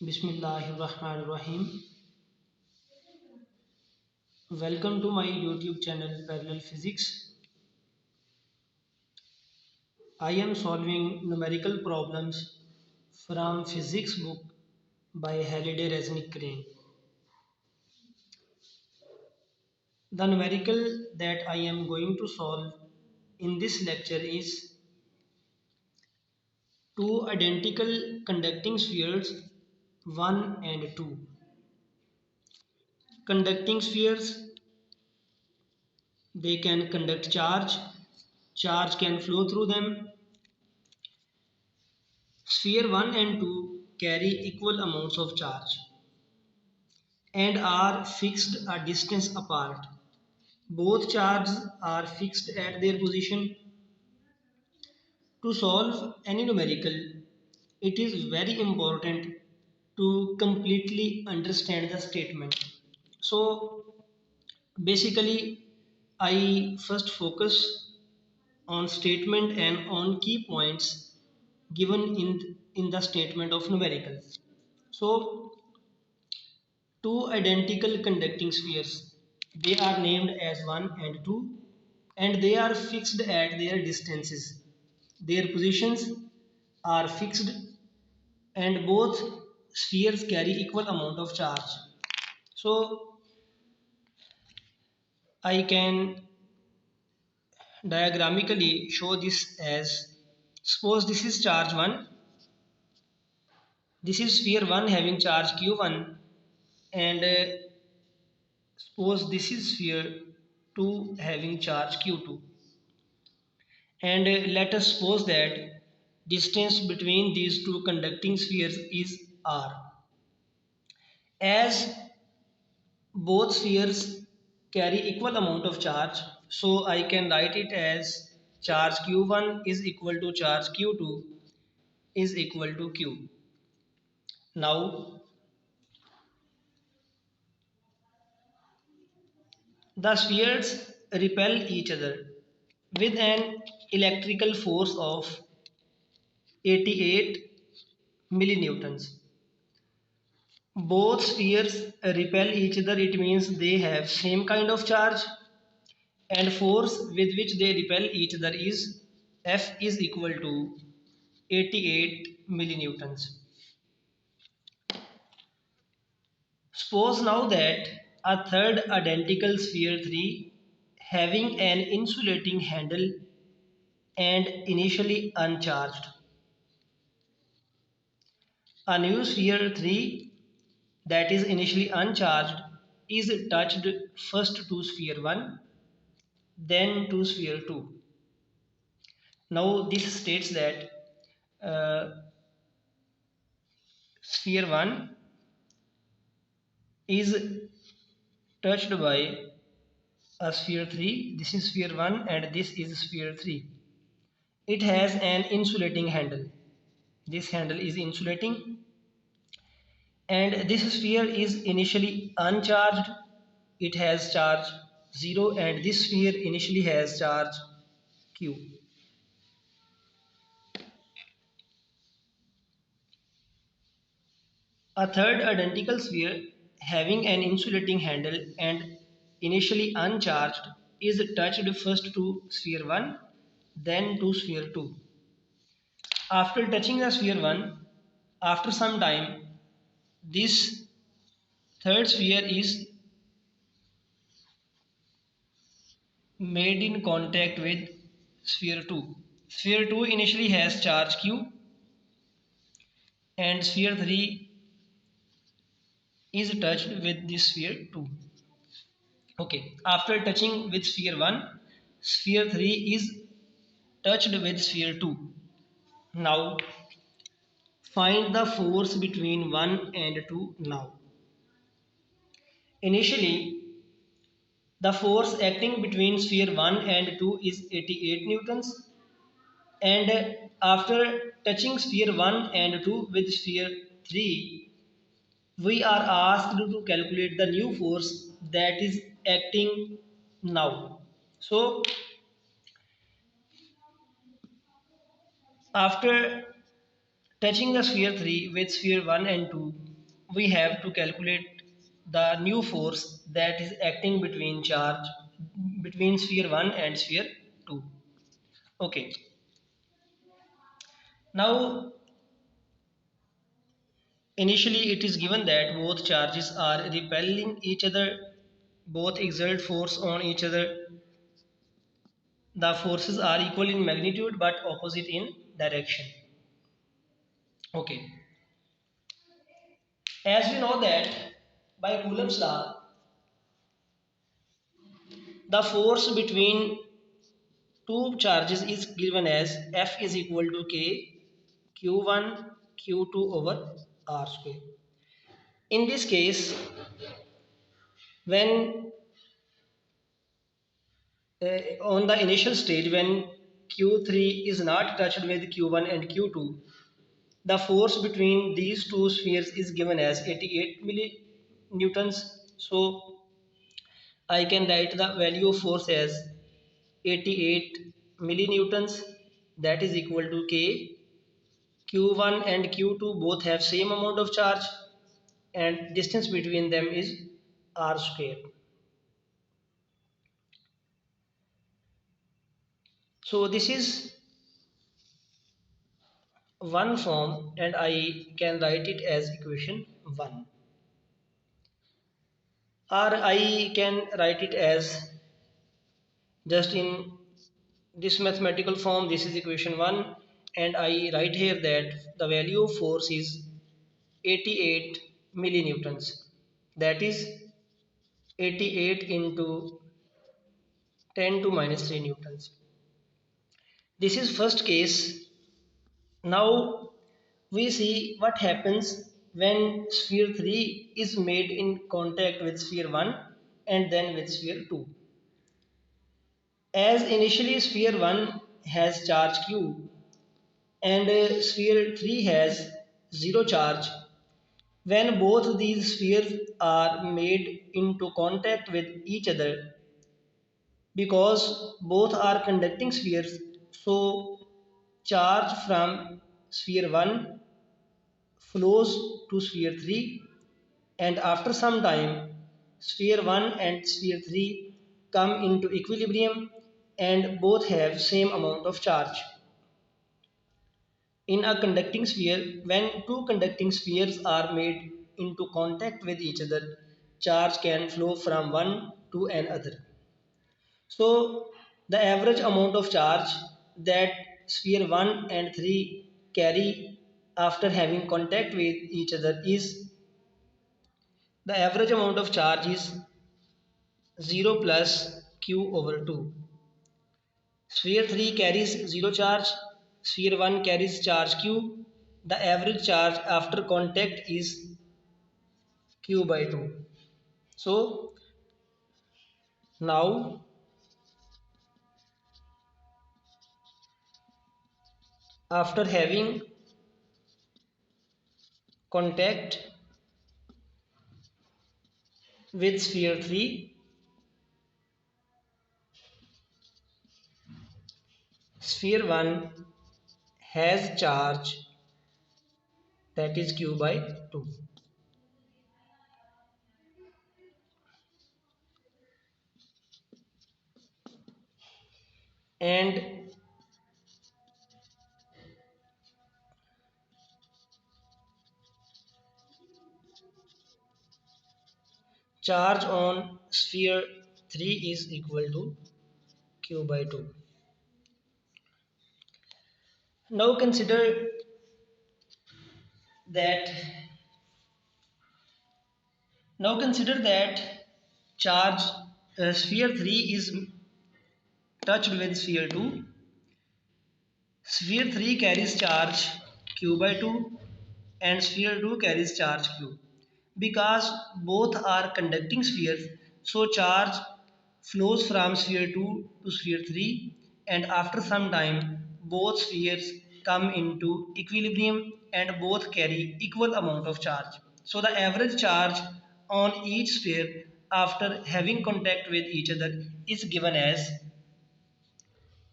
Bismillahirrahmanirrahim. Welcome to my YouTube channel Parallel Physics. I am solving numerical problems from physics book by Halliday Resnick Crane. The numerical that I am going to solve in this lecture is two identical conducting spheres 1 and 2. Conducting spheres, they can conduct charge can flow through them. Sphere 1 and 2 carry equal amounts of charge and are fixed a distance apart. Both charges are fixed at their position. To solve any numerical, it is very important to completely understand the statement. So basically, I first focus on statement and on key points given in the statement of numerical. So two identical conducting spheres. They are named as 1 and 2 and they are fixed at their distances. Their positions are fixed and both spheres carry equal amount of charge. So I can diagrammically show this as, suppose this is charge 1, this is sphere 1 having charge q1, and suppose this is sphere 2 having charge q2. And let us suppose that distance between these two conducting spheres is r. As both spheres carry equal amount of charge, so I can write it as charge q1 is equal to charge q2 is equal to q. Now the spheres repel each other with an electrical force of 88 millinewtons. Both spheres repel each other, it means they have same kind of charge, and force with which they repel each other is F is equal to 88 millinewtons. Suppose now that a third identical sphere 3 having an insulating handle and initially uncharged. A new sphere 3 that is initially uncharged is touched first to sphere 1 then to sphere 2. Now this states that uh, sphere 1 is touched by a sphere 3. This is sphere 1 and this is sphere 3. It has an insulating handle. This handle is insulating and this sphere is initially uncharged. It has charge 0 and this sphere initially has charge q. A third identical sphere having an insulating handle and initially uncharged is touched first to sphere 1 then to sphere 2. After touching the sphere 1, after some time, this third sphere is made in contact with sphere 2. Sphere 2 initially has charge q and sphere 3 is touched with this sphere 2. Okay, after touching with sphere 1, sphere 3 is touched with sphere 2. Now find the force between 1 and 2 now. Initially, the force acting between sphere 1 and 2 is 88 newtons, and after touching sphere 1 and 2 with sphere 3, we are asked to calculate the new force that is acting now. So after touching the sphere 3 with sphere 1 and 2, we have to calculate the new force that is acting between sphere 1 and sphere 2. Okay. Now initially it is given that both charges are repelling each other, both exert force on each other. The forces are equal in magnitude but opposite in direction. Okay. As we know that by Coulomb's law, the force between two charges is given as F is equal to K Q1 Q2 over R square. In this case, when on the initial stage when Q3 is not touched with Q1 and Q2, the force between these two spheres is given as 88 millinewtons. So I can write the value of force as 88 millinewtons, that is equal to K. Q1 and Q2 both have same amount of charge and distance between them is R square. So this is one form and I can write it as equation 1. Or I can write it as just in this mathematical form. This is equation 1 and I write here that the value of force is 88 millinewtons. That is 88 into 10 to minus 3 newtons. This is first case. Now we see what happens when sphere 3 is made in contact with sphere 1 and then with sphere 2. As initially sphere 1 has charge q and sphere 3 has 0 charge, when both these spheres are made into contact with each other, because both are conducting spheres, so charge from sphere 1 flows to sphere 3 and after some time sphere 1 and sphere 3 come into equilibrium and both have same amount of charge. In a conducting sphere, when two conducting spheres are made into contact with each other, charge can flow from one to another. So the average amount of charge that sphere 1 and 3 carry after having contact with each other is, the average amount of charge is 0 plus q over 2. Sphere 3 carries 0 charge, sphere 1 carries charge q. The average charge after contact is q by 2. So now after having contact with sphere 3, sphere 1 has charge, that is q by 2. And charge on sphere 3 is equal to q by 2. Now that consider that charge sphere 3 is touched with sphere 2. Sphere 3 carries charge q by 2 and sphere 2 carries charge q. Because both are conducting spheres, so charge flows from sphere 2 to sphere 3 and after some time both spheres come into equilibrium and both carry equal amount of charge. So the average charge on each sphere after having contact with each other is given as,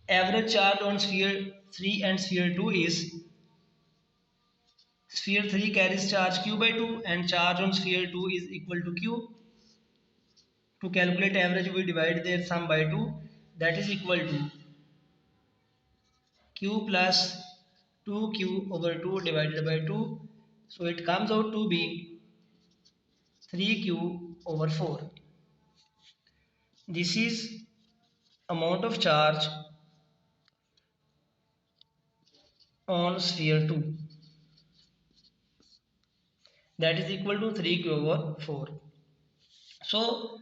average charge on sphere 3 and sphere 2 is sphere 3 carries charge q by 2 and charge on sphere 2 is equal to q. To calculate average, we divide their sum by 2, that is equal to q plus 2q over 2 divided by 2. So it comes out to be 3q over 4. This is amount of charge on sphere 2, that is equal to 3q over 4. So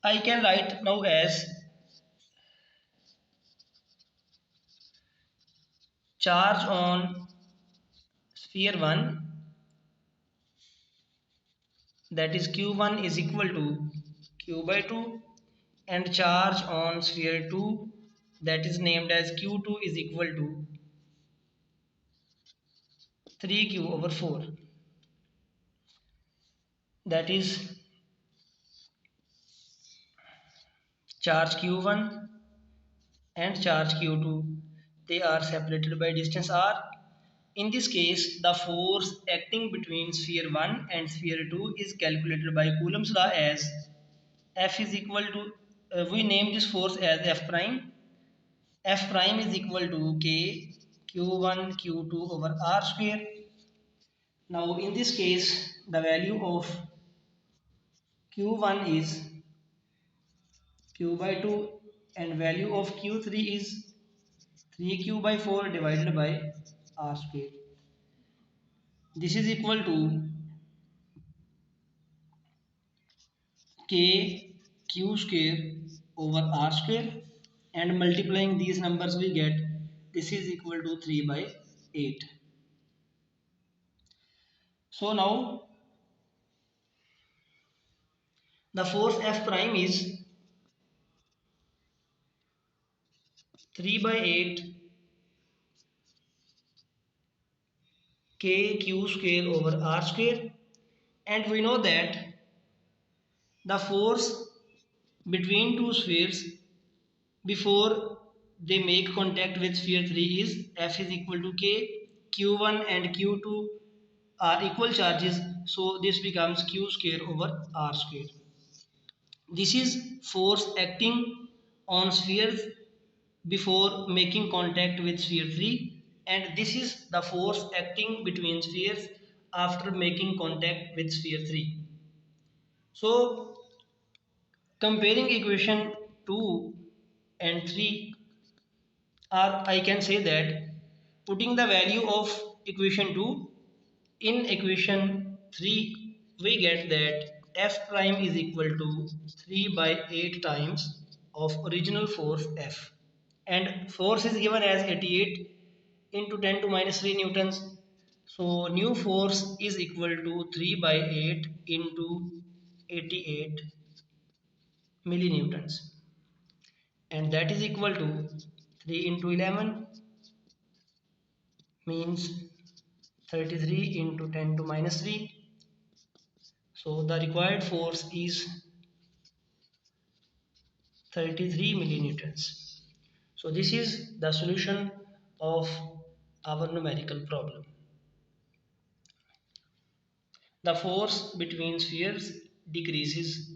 I can write now as charge on sphere 1, that is q1 is equal to q by 2, and charge on sphere 2, that is named as q2 is equal to 3q over 4, that is charge q1 and charge q2, they are separated by distance r. In this case, the force acting between sphere 1 and sphere 2 is calculated by Coulomb's law as F is equal to, we name this force as F prime. F prime is equal to K Q1 Q2 over R square. Now in this case, the value of Q1 is Q by 2 and value of Q3 is 3Q by 4 divided by R square. This is equal to K Q square over R square, and multiplying these numbers we get this is equal to 3 by 8. So now the force F prime is 3 by 8 K Q square over R square, and we know that the force between two spheres before they make contact with sphere 3 is F is equal to K. Q1 and Q2 are equal charges, so this becomes Q square over R square. This is force acting on spheres before making contact with sphere 3, and this is the force acting between spheres after making contact with sphere 3. So comparing equation 2 and 3, or I can say that putting the value of equation 2 in equation 3, we get that F prime is equal to 3 by 8 times of original force F, and force is given as 88 into 10 to minus 3 newtons. So new force is equal to 3 by 8 into 88 millinewtons, and that is equal to 3 into 11 means 33 into 10 to minus 3. So the required force is 33 millinewtons. So this is the solution of our numerical problem. The force between spheres decreases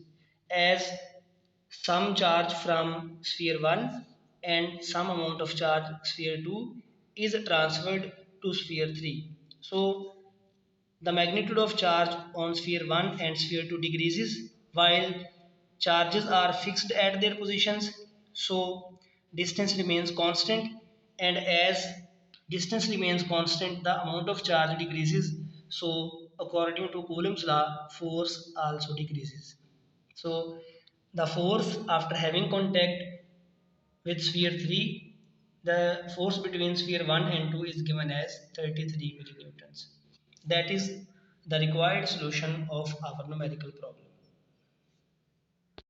as some charge from sphere 1 and some amount of charge sphere 2 is transferred to sphere 3. So the magnitude of charge on sphere 1 and sphere 2 decreases while charges are fixed at their positions, so distance remains constant, and as distance remains constant the amount of charge decreases, so according to Coulomb's law force also decreases. So the force after having contact with sphere 3, the force between sphere 1 and 2 is given as 33 millinewtons. That is the required solution of our numerical problem.